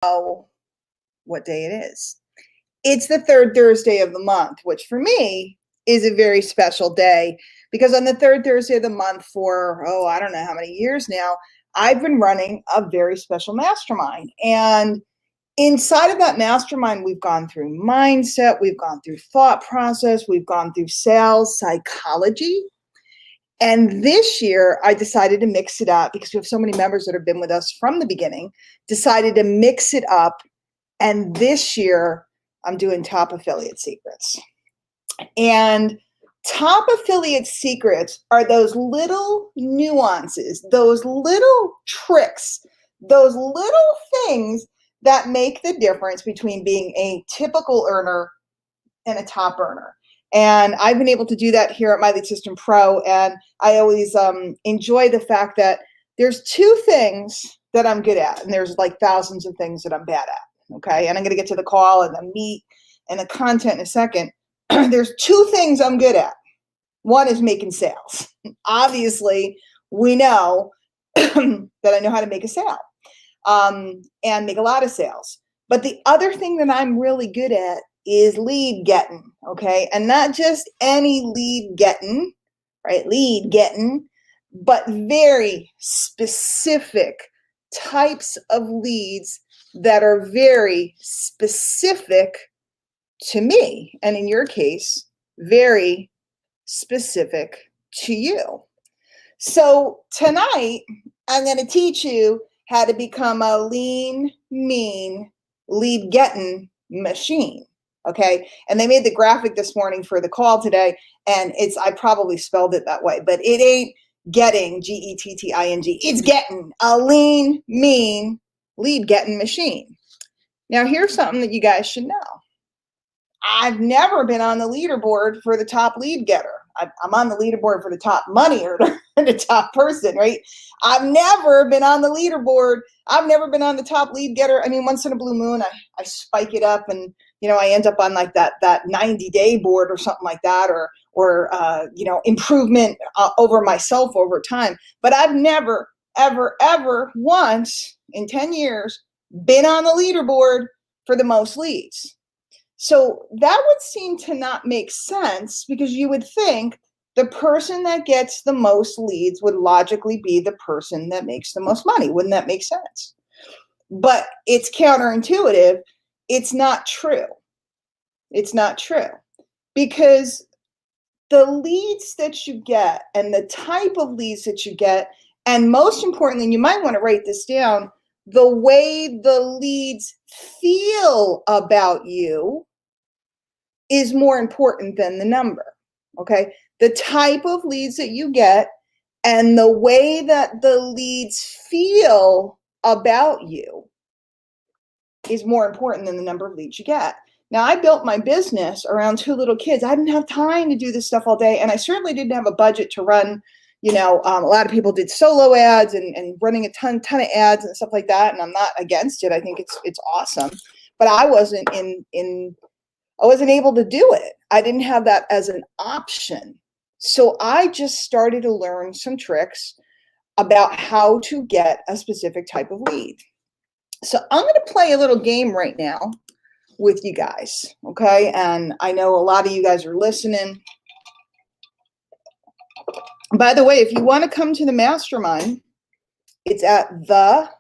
know what day it is. It's the third Thursday of the month, which for me is a very special day because on the third Thursday of the month for, I don't know how many years now, I've been running a very special mastermind. And inside of that mastermind, we've gone through mindset, we've gone through thought process, we've gone through sales, psychology. And this year, I decided to mix it up because we have so many members that have been with us from the beginning, decided to mix it up. And this year, I'm doing top affiliate secrets. And top affiliate secrets are those little nuances, those little tricks, those little things that make the difference between being a typical earner and a top earner. And I've been able to do that here at My Lead System Pro. And I always enjoy the fact that there's two things that I'm good at, and there's like thousands of things that I'm bad at. Okay. And I'm going to get to the call and the meat and the content in a second. There's two things I'm good at. One is making sales. Obviously, we know that I know how to make a sale and make a lot of sales. But the other thing that I'm really good at is lead getting, okay? And not just any lead getting, right? Lead getting, but very specific types of leads that are very specific to me. And in your case, very specific to you. So tonight, I'm going to teach you how to become a lean, mean, lead getting machine. Okay. And they made the graphic this morning for the call today. And I probably spelled it that way, but it ain't getting, Getting. It's getting a lean, mean, lead getting machine. Now, here's something that you guys should know. I've never been on the leaderboard for the top lead getter. I'm on the leaderboard for the top money earner, the top person, right? I've never been on the leaderboard. I've never been on the top lead getter. I mean, once in a blue moon, I spike it up and, I end up on like that 90-day board or something like that, or improvement over myself over time. But I've never, ever, ever once in 10 years been on the leaderboard for the most leads. So that would seem to not make sense because you would think the person that gets the most leads would logically be the person that makes the most money. Wouldn't that make sense? But it's counterintuitive. It's not true. It's not true because the leads that you get and the type of leads that you get, and most importantly, and you might want to write this down, the way the leads feel about you is more important than the number, okay? The type of leads that you get and the way that the leads feel about you is more important than the number of leads you get. Now, I built my business around two little kids. I didn't have time to do this stuff all day, and I certainly didn't have a budget to run. A lot of people did solo ads and running a ton of ads and stuff like that, and I'm not against it. I think it's awesome, but I wasn't I wasn't able to do it. I didn't have that as an option. So I just started to learn some tricks about how to get a specific type of lead. So I'm going to play a little game right now with you guys, okay? And I know a lot of you guys are listening. By the way, if you want to come to the mastermind, it's at the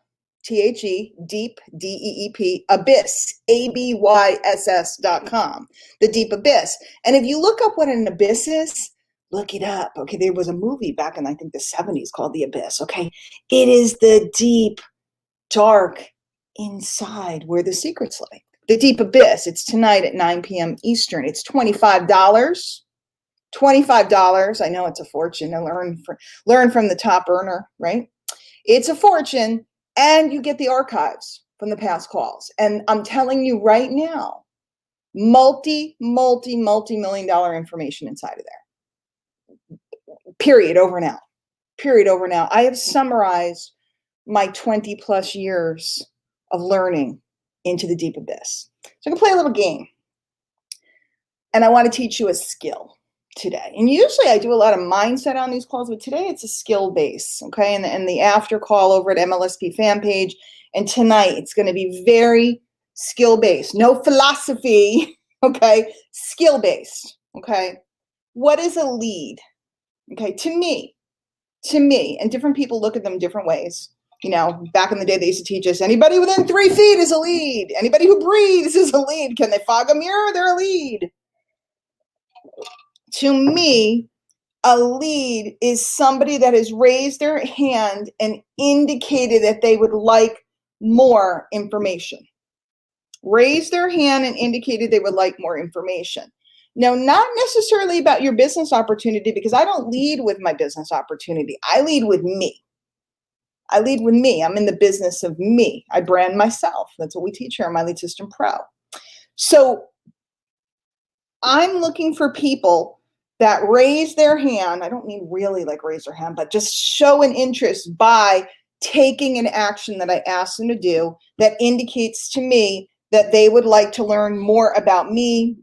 deep, DEEP, abyss, ABYSS.com, the deep abyss. And if you look up what an abyss is, look it up. Okay, there was a movie back in, I think, the 70s called The Abyss. Okay, it is the deep, dark inside where the secrets lie. The deep abyss. It's tonight at 9 p.m. Eastern. It's $25. $25. I know it's a fortune to learn from the top earner, right? It's a fortune. And you get the archives from the past calls. And I'm telling you right now, multi-million dollar information inside of there. Period, over and out. Period, over and out. I have summarized my 20 plus years of learning into the deep abyss. So I'm going to play a little game. And I want to teach you a skill. today. And usually I do a lot of mindset on these calls, but today it's a skill base, okay? And the after call over at MLSP fan page, and tonight it's going to be very skill based, no philosophy, okay? Skill based, okay? What is a lead? Okay, to me, and different people look at them different ways. You know, back in the day, they used to teach us anybody within 3 feet is a lead. Anybody who breathes is a lead. Can they fog a mirror? They're a lead. To me, a lead is somebody that has raised their hand and indicated that they would like more information. Raised their hand and indicated they would like more information. Now, not necessarily about your business opportunity, because I don't lead with my business opportunity. I lead with me. I lead with me. I'm in the business of me. I brand myself. That's what we teach here in My Lead System Pro. So I'm looking for people that raise their hand. I don't mean really like raise their hand, but just show an interest by taking an action that I ask them to do that indicates to me that they would like to learn more about me,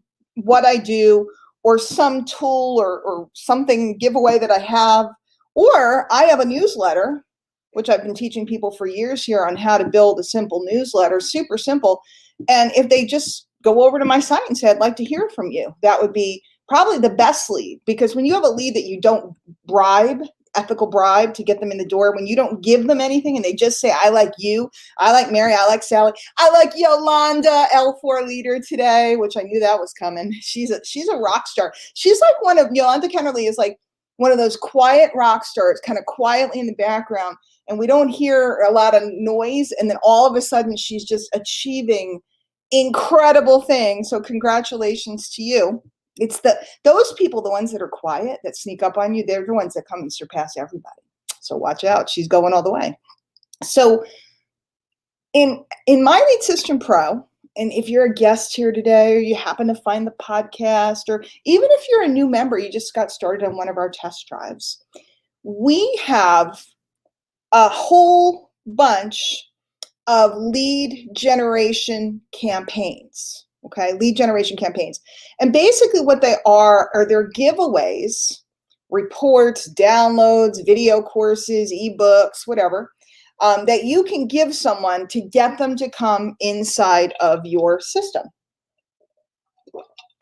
what I do, or some tool or something giveaway that I have. Or I have a newsletter, which I've been teaching people for years here on how to build a simple newsletter, super simple. And if they just go over to my site and say, I'd like to hear from you, that would be probably the best lead. Because when you have a lead that you don't bribe, ethical bribe to get them in the door, when you don't give them anything and they just say, I like you, I like Mary, I like Sally, I like Yolanda, L4 leader today, which I knew that was coming. She's a rock star. She's like Yolanda Kennerly is like one of those quiet rock stars, kind of quietly in the background, and we don't hear a lot of noise, and then all of a sudden she's just achieving incredible things. So congratulations to you. It's those people, the ones that are quiet, that sneak up on you, they're the ones that come and surpass everybody. So watch out. She's going all the way. So in My Lead System Pro, and if you're a guest here today, or you happen to find the podcast, or even if you're a new member, you just got started on one of our test drives, we have a whole bunch of lead generation campaigns. Okay, lead generation campaigns. And basically what they are they're giveaways, reports, downloads, video courses, ebooks, whatever, that you can give someone to get them to come inside of your system.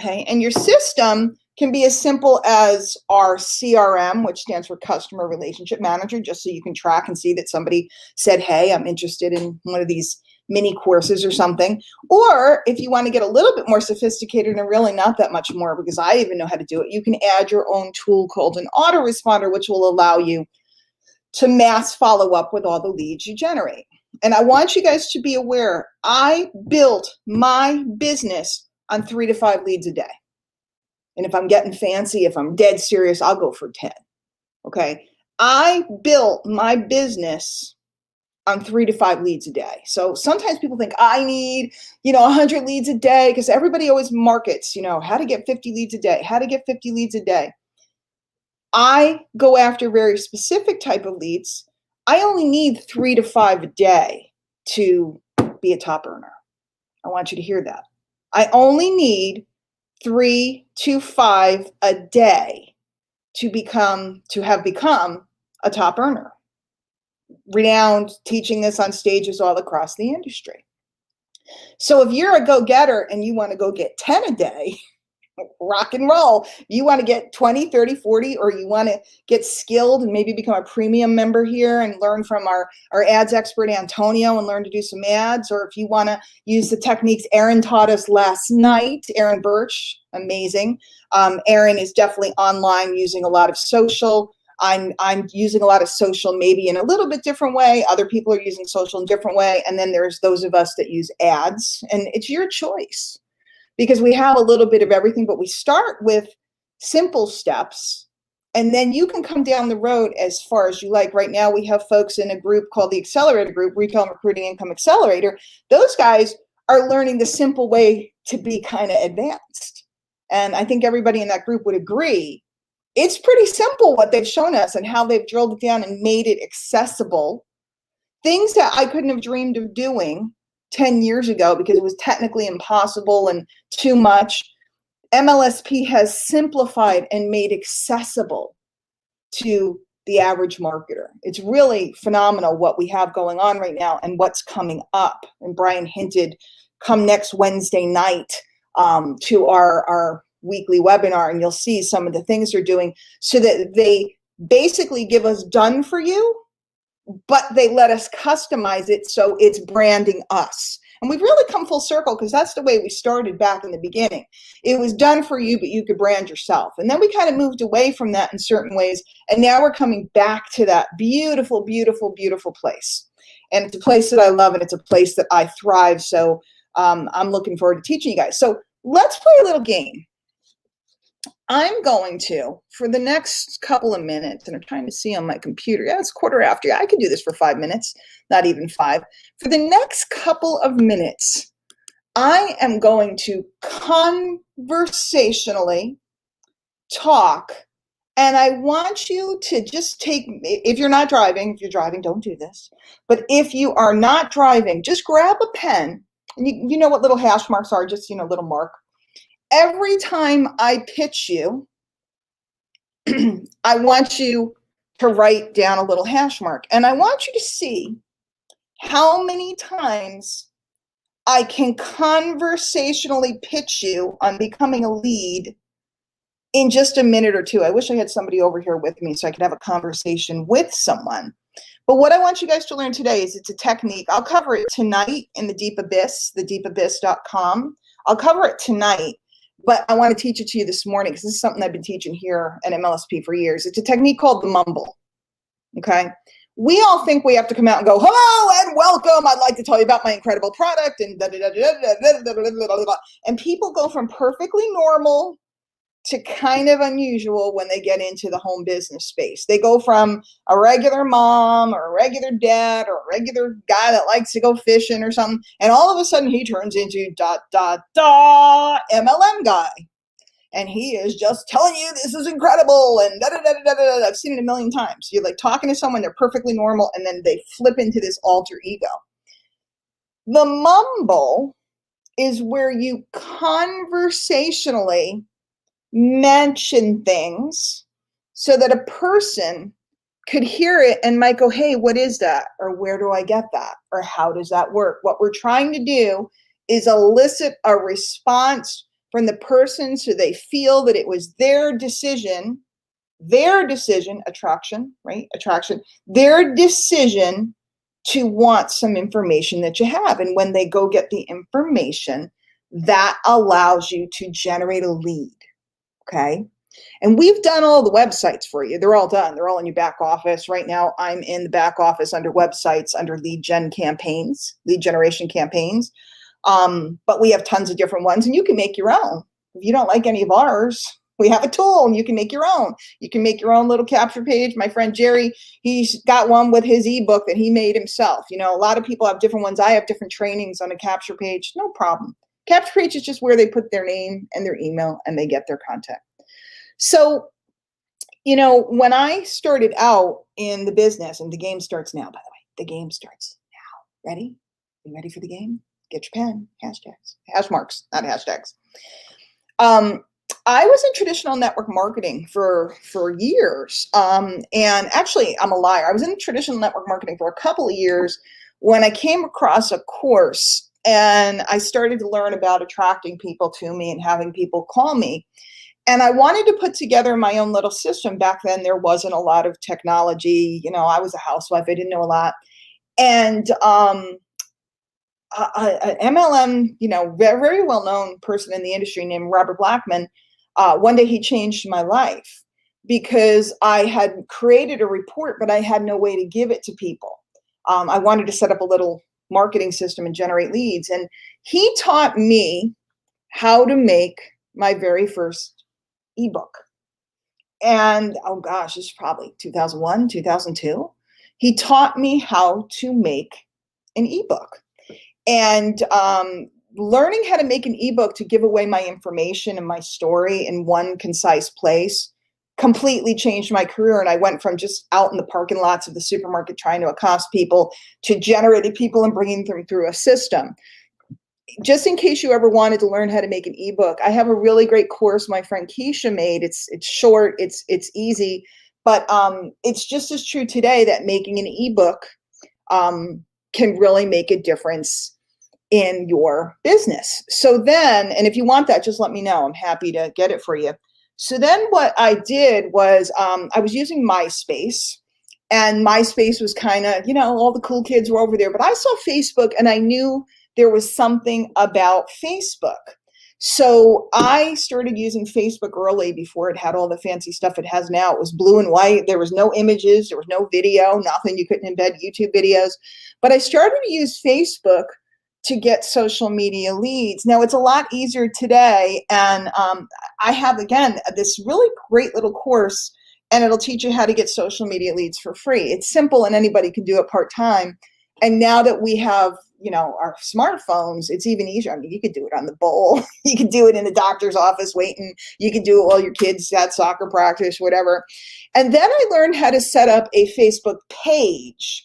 Okay, and your system can be as simple as our CRM, which stands for Customer Relationship Manager, just so you can track and see that somebody said, hey, I'm interested in one of these mini courses or something. Or if you want to get a little bit more sophisticated, and really not that much more, because I even know how to do it, you can add your own tool called an Autoresponder, which will allow you to mass follow up with all the leads you generate. And I want you guys to be aware, I built my business on 3 to 5 leads a day. And if I'm getting fancy, if I'm dead serious, I'll go for 10. Okay. I built my business on 3 to 5 leads a day. So sometimes people think I need, 100 leads a day, because everybody always markets, how to get 50 leads a day, how to get 50 leads a day. I go after very specific type of leads. I only need 3 to 5 a day to be a top earner. I want you to hear that. I only need 3 to 5 a day to have become a top earner. Renowned, teaching this on stages all across the industry. So if you're a go-getter and you want to go get 10 a day, rock and roll. You want to get 20, 30, 40, or you want to get skilled and maybe become a premium member here and learn from our ads expert, Antonio, and learn to do some ads. Or if you want to use the techniques Aaron taught us last night, Aaron Birch, amazing. Aaron is definitely online using a lot of social. I'm using a lot of social, maybe in a little bit different way. Other people are using social in a different way. And then there's those of us that use ads, and it's your choice, because we have a little bit of everything, but we start with simple steps, and then you can come down the road as far as you like. Right now, we have folks in a group called the Accelerator Group, Retail and Recruiting Income Accelerator. Those guys are learning the simple way to be kind of advanced. And I think everybody in that group would agree. It's pretty simple what they've shown us and how they've drilled it down and made it accessible. Things that I couldn't have dreamed of doing 10 years ago because it was technically impossible and too much. MLSP has simplified and made accessible to the average marketer. It's really phenomenal what we have going on right now and what's coming up. And Brian hinted, come next Wednesday night to our weekly webinar, and you'll see some of the things they're doing so that they basically give us done for you, but they let us customize it so it's branding us. And we've really come full circle because that's the way we started back in the beginning. It was done for you, but you could brand yourself. And then we kind of moved away from that in certain ways. And now we're coming back to that beautiful, beautiful, beautiful place. And it's a place that I love, and it's a place that I thrive. So I'm looking forward to teaching you guys. So let's play a little game. I'm going to, for the next couple of minutes, and I'm trying to see on my computer. Yeah, it's 1:15. Yeah, I could do this for 5 minutes, not even 5. For the next couple of minutes, I am going to conversationally talk, and I want you to just take, if you're not driving, if you're driving, don't do this. But if you are not driving, just grab a pen, and you know what little hash marks are, just, little mark. Every time I pitch you, I want you to write down a little hash mark. And I want you to see how many times I can conversationally pitch you on becoming a lead in just a minute or two. I wish I had somebody over here with me so I could have a conversation with someone. But what I want you guys to learn today is it's a technique. I'll cover it tonight in the Deep Abyss, thedeepabyss.com. I'll cover it tonight. But I want to teach it to you this morning because this is something I've been teaching here at MLSP for years. It's a technique called the Mumble, okay? We all think we have to come out and go, hello and welcome. I'd like to tell you about my incredible product and da-da-da-da-da-da-da-da-da-da-da. And people go from perfectly normal to kind of unusual when they get into the home business space. They go from a regular mom or a regular dad or a regular guy that likes to go fishing or something, and all of a sudden he turns into MLM guy. And he is just telling you this is incredible and da-da-da-da-da-da. I've seen it a million times. You're like talking to someone, they're perfectly normal, and then they flip into this alter ego. The Mumble is where you conversationally mention things so that a person could hear it and might go, hey, what is that? Or where do I get that? Or how does that work? What we're trying to do is elicit a response from the person so they feel that it was their decision, attraction, right? Attraction, their decision to want some information that you have. And when they go get the information, that allows you to generate a lead. Okay. And we've done all the websites for you. They're all done. They're all in your back office. Right now, I'm in the back office under websites, under lead generation campaigns. But we have tons of different ones, and you can make your own. If you don't like any of ours, we have a tool and you can make your own. You can make your own little capture page. My friend Jerry, he's got one with his ebook that he made himself. A lot of people have different ones. I have different trainings on a capture page. No problem. Capture page is just where they put their name and their email and they get their contact. So, when I started out in the business, and the game starts now, by the way, the game starts now. Ready? You ready for the game? Get your pen. Hashtags. Hash marks, not hashtags. I was in traditional network marketing for years. And actually, I'm a liar. I was in traditional network marketing for a couple of years when I came across a course and I started to learn about attracting people to me and having people call me. And I wanted to put together my own little system. Back then, there wasn't a lot of technology. I was a housewife. I didn't know a lot. And MLM, very, very well-known person in the industry named Robert Blackman, one day he changed my life because I had created a report, but I had no way to give it to people. I wanted to set up a little marketing system and generate leads. And he taught me how to make my very first ebook. And oh gosh, this is probably 2001, 2002. He taught me how to make an ebook. And learning how to make an ebook to give away my information and my story in one concise place completely changed my career. And I went from just out in the parking lots of the supermarket trying to accost people to generating people and bringing them through a system. just in case you ever wanted to learn how to make an ebook, I have a really great course my friend Keisha made. It's short, it's easy, but it's just as true today that making an ebook can really make a difference in your business. So then, and if you want that, just let me know. I'm happy to get it for you. So then what I did was I was using MySpace, and MySpace was kind of, all the cool kids were over there, but I saw Facebook and I knew there was something about Facebook. So I started using Facebook early before it had all the fancy stuff it has now. It was blue and white. There was no images. There was no video, nothing. You couldn't embed YouTube videos. But I started to use Facebook to get social media leads. Now it's a lot easier today. And I have, again, this really great little course, and it'll teach you how to get social media leads for free. It's simple and anybody can do it part-time. And now that we have, our smartphones, it's even easier. I mean, you could do it on the bowl. You could do it in the doctor's office waiting. You could do it while your kids at soccer practice, whatever. And then I learned how to set up a Facebook page.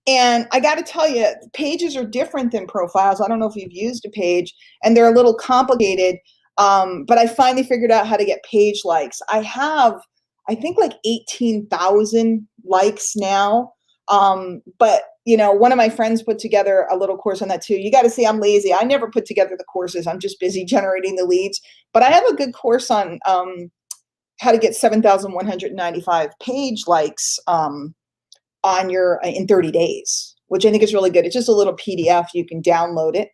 And I got to tell you, pages are different than profiles. I don't know if you've used a page, and they're a little complicated. But I finally figured out how to get page likes. I have, I think, like 18,000 likes now. But one of my friends put together a little course on that too. You got to see, I'm lazy. I never put together the courses. I'm just busy generating the leads. But I have a good course on how to get 7,195 page likes on your in 30 days, which I think is really good. It's just a little PDF. You can download it.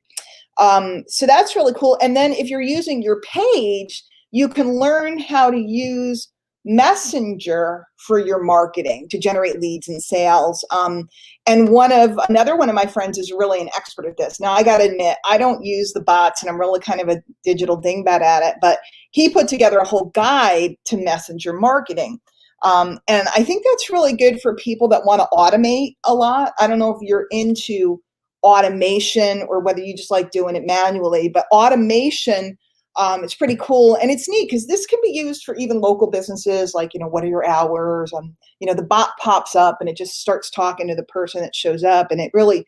So that's really cool. And then if you're using your page, you can learn how to use Messenger for your marketing to generate leads and sales. And another one of my friends is really an expert at this. Now I got to admit, I don't use the bots, and I'm really kind of a digital dingbat at it, but he put together a whole guide to Messenger marketing. And I think that's really good for people that want to automate a lot. I don't know if you're into automation or whether you just like doing it manually, but automation, it's pretty cool. And it's neat because this can be used for even local businesses, like, what are your hours? The bot pops up and it just starts talking to the person that shows up, and it really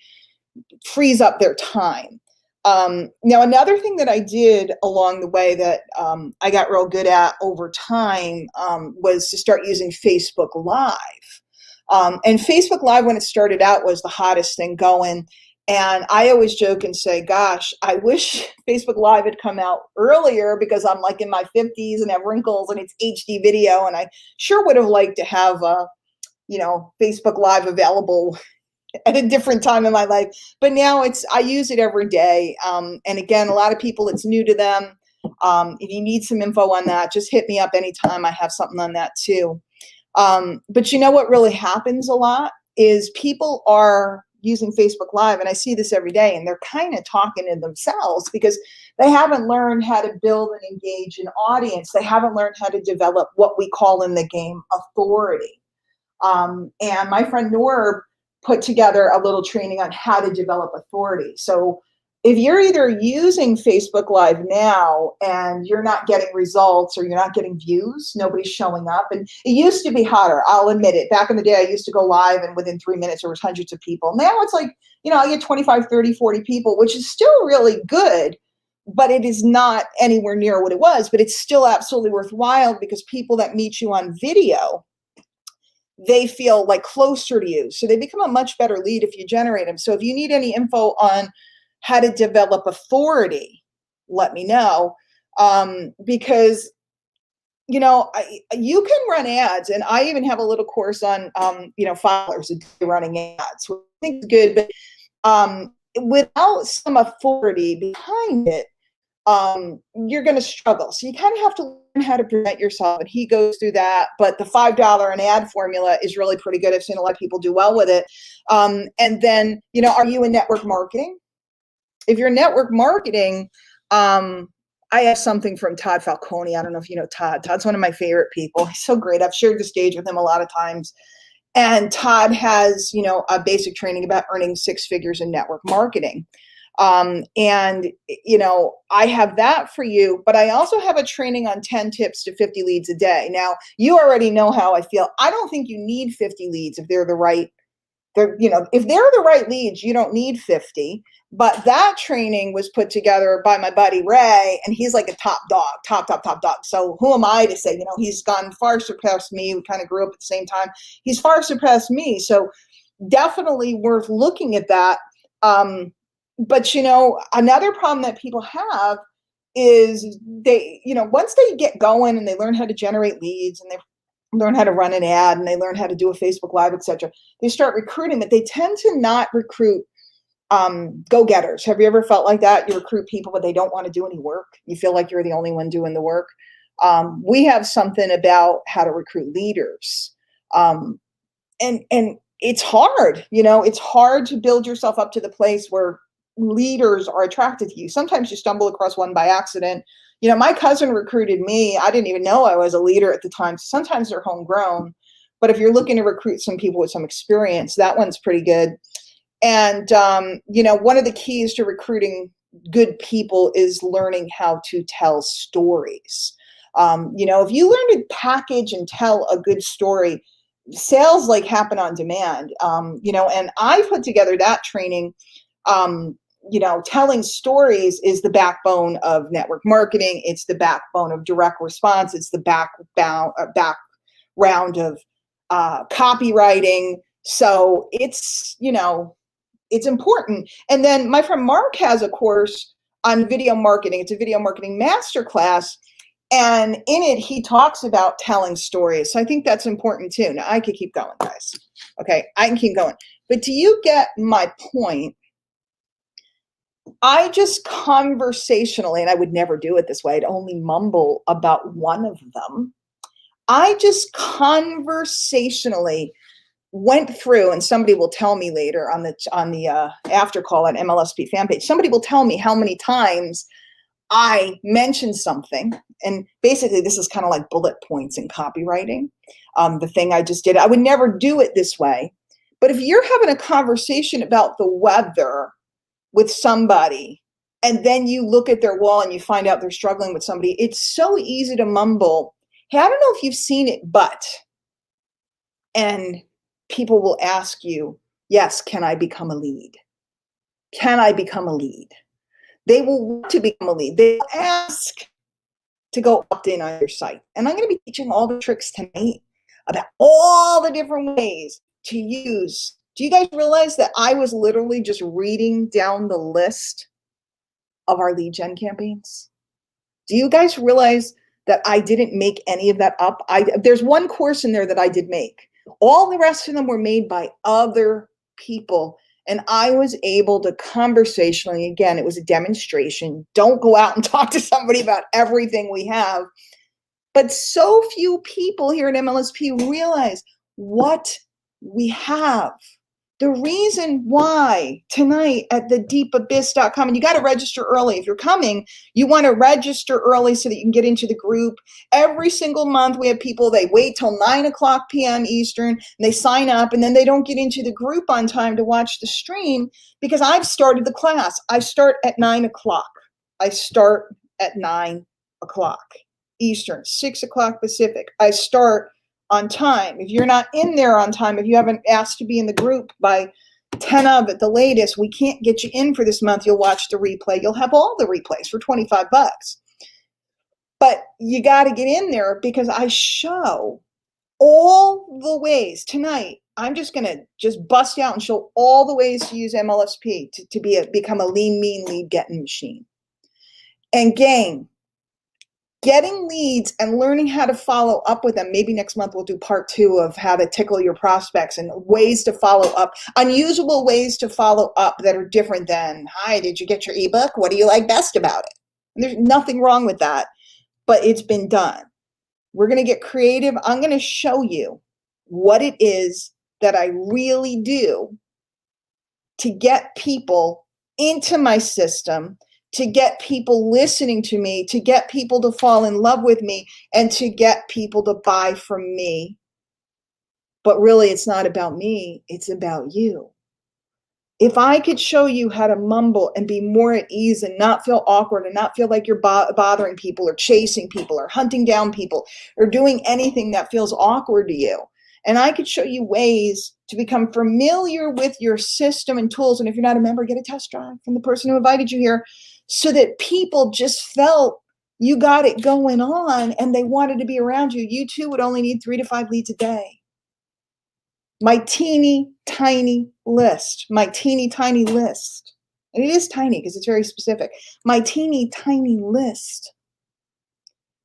frees up their time. Now, another thing that I did along the way that I got real good at over time was to start using Facebook Live. And Facebook Live, when it started out, was the hottest thing going. And I always joke and say, gosh, I wish Facebook Live had come out earlier, because I'm like in my 50s and have wrinkles and it's HD video. And I sure would have liked to have, Facebook Live available at a different time in my life. But now I use it every day. And again, a lot of people, it's new to them. If you need some info on that, just hit me up anytime. I have something on that too. But what really happens a lot is people are using Facebook Live, and I see this every day, and they're kind of talking to themselves because they haven't learned how to build and engage an audience. They haven't learned how to develop what we call in the game authority. And my friend Norb put together a little training on how to develop authority. So if you're either using Facebook Live now and you're not getting results or you're not getting views, nobody's showing up. And it used to be hotter, I'll admit it. Back in the day, I used to go live and within 3 minutes, there was hundreds of people. Now it's like, I get 25, 30, 40 people, which is still really good, but it is not anywhere near what it was. But it's still absolutely worthwhile because people that meet you on video, they feel like closer to you. So they become a much better lead if you generate them. So if you need any info on how to develop authority, let me know. Because, you can run ads, and I even have a little course on, followers running ads, which I think is good, but without some authority behind it, you're going to struggle. So you kind of have to learn how to present yourself, and he goes through that. But the $5 an ad formula is really pretty good. I've seen a lot of people do well with it. And then, are you in network marketing? If you're network marketing, I have something from Todd Falcone. I don't know if you know Todd. Todd's one of my favorite people. He's so great. I've shared the stage with him a lot of times. And Todd has, a basic training about earning 6 figures in network marketing. And, I have that for you, but I also have a training on 10 tips to 50 leads a day. Now, you already know how I feel. I don't think you need 50 leads if they're the right, if they're the right leads, you don't need 50. But that training was put together by my buddy Ray, and he's like a top dog, top dog. So who am I to say, he's gone far surpassed me. We kind of grew up at the same time. He's far surpassed me. So definitely worth looking at that. But another problem that people have is they, once they get going and they learn how to generate leads and they learn how to run an ad and they learn how to do a Facebook Live, etc., they start recruiting, but they tend to not recruit go-getters. Have you ever felt like that? You recruit people, but they don't want to do any work. You feel like you're the only one doing the work. We have something about how to recruit leaders. And it's hard, it's hard to build yourself up to the place where leaders are attracted to you. Sometimes you stumble across one by accident. My cousin recruited me. I didn't even know I was a leader at the time. Sometimes they're homegrown, but if you're looking to recruit some people with some experience, that one's pretty good. And, one of the keys to recruiting good people is learning how to tell stories. If you learn to package and tell a good story, sales happen on demand. And I put together that training. Telling stories is the backbone of network marketing. It's the backbone of direct response. It's the background of copywriting. So it's important. And then my friend Mark has a course on video marketing. It's a video marketing masterclass. And in it, he talks about telling stories. So I think that's important too. Now I could keep going, guys. Okay, I can keep going. But do you get my point? I just conversationally, and I would never do it this way, I'd only mumble about one of them. I just conversationally went through, and somebody will tell me later on the after call at MLSP fan page, somebody will tell me how many times I mentioned something. And basically this is kind of like bullet points in copywriting. The thing I just did, I would never do it this way. But if you're having a conversation about the weather with somebody, and then you look at their wall and you find out they're struggling with somebody, it's so easy to mumble, hey, I don't know if you've seen it, but, and people will ask you, yes, can I become a lead? Can I become a lead? They will want to become a lead. They will ask to go opt in on your site. And I'm going to be teaching all the tricks tonight about all the different ways to use. Do you guys realize that I was literally just reading down the list of our lead gen campaigns? Do you guys realize that I didn't make any of that up? There's one course in there that I did make. All the rest of them were made by other people. And I was able to conversationally, again, it was a demonstration. Don't go out and talk to somebody about everything we have. But so few people here at MLSP realize what we have. The reason why tonight at thedeepabyss.com, and you got to register early. If you're coming, you want to register early so that you can get into the group. Every single month we have people, they wait till 9:00 p.m. Eastern, and they sign up, and then they don't get into the group on time to watch the stream because I've started the class. I start at 9:00. I start at 9:00 Eastern, 6:00 Pacific. I start on time. If you're not in there on time, if you haven't asked to be in the group by 10 of at the latest, we can't get you in for this month. You'll watch the replay. You'll have all the replays for $25. But you got to get in there because I show all the ways tonight. I'm just going to bust out and show all the ways to use MLSP to become a lean, mean lead getting machine. And gang, getting leads and learning how to follow up with them. Maybe next month we'll do part 2 of how to tickle your prospects and ways to follow up, unusual ways to follow up that are different than, hi, did you get your ebook? What do you like best about it? And there's nothing wrong with that, but it's been done. We're going to get creative. I'm going to show you what it is that I really do to get people into my system, to get people listening to me, to get people to fall in love with me, and to get people to buy from me. But really, it's not about me. It's about you. If I could show you how to mumble and be more at ease and not feel awkward and not feel like you're bothering people or chasing people or hunting down people or doing anything that feels awkward to you, And I could show you ways to become familiar with your system and tools. And if you're not a member, get a test drive from the person who invited you here, so that people just felt you got it going on and they wanted to be around you. You too would only need 3 to 5 leads a day. My teeny tiny list, and it is tiny because it's very specific. My teeny tiny list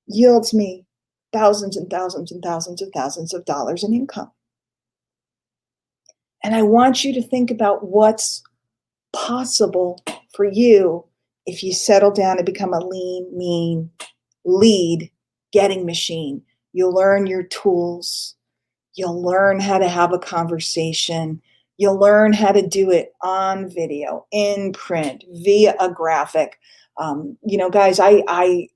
yields me thousands and thousands and thousands and thousands of dollars in income. And I want you to think about what's possible for you if you settle down and become a lean, mean lead getting machine. You'll learn your tools. You'll learn how to have a conversation. You'll learn how to do it on video, in print, via a graphic. Guys, I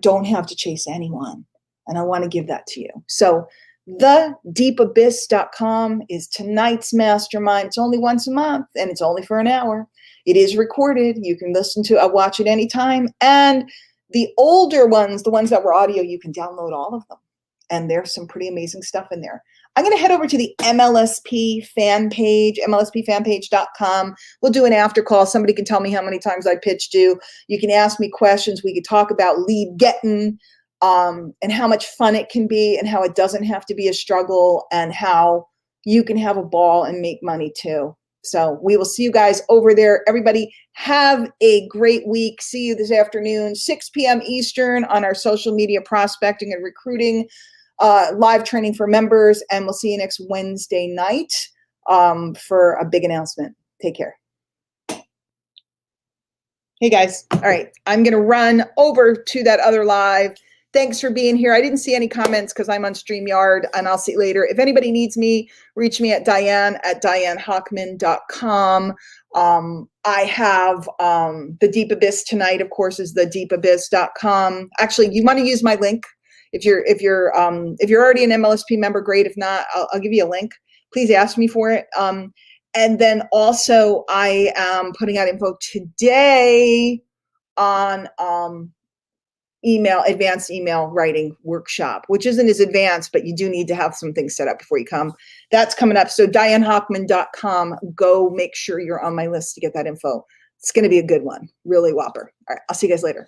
don't have to chase anyone, and I want to give that to you. So thedeepabyss.com is tonight's mastermind. It's only once a month, and it's only for an hour. It is recorded. You can watch it anytime. And the older ones, the ones that were audio, you can download all of them. And there's some pretty amazing stuff in there. I'm going to head over to the MLSP fan page, mlspfanpage.com. We'll do an after call. Somebody can tell me how many times I pitched you. You can ask me questions. We could talk about lead getting, and how much fun it can be, and how it doesn't have to be a struggle, and how you can have a ball and make money too. So we will see you guys over there. Everybody have a great week. See you this afternoon, 6 p.m. Eastern, on our social media prospecting and recruiting live training for members. And we'll see you next Wednesday night for a big announcement. Take care. Hey guys. All right. I'm going to run over to that other live. Thanks for being here. I didn't see any comments because I'm on StreamYard, and I'll see you later. If anybody needs me, reach me at diane@dianehockman.com. I have the Deep Abyss tonight, of course, is thedeepabyss.com. Actually, you want to use my link. If you're already an MLSP member, great. If not, I'll give you a link. Please ask me for it. And then also, I am putting out info today on advanced email writing workshop, which isn't as advanced, but you do need to have some things set up before you come. That's coming up. So dianehockman.com, go make sure you're on my list to get that info. It's going to be a good one. Really whopper. All right. I'll see you guys later.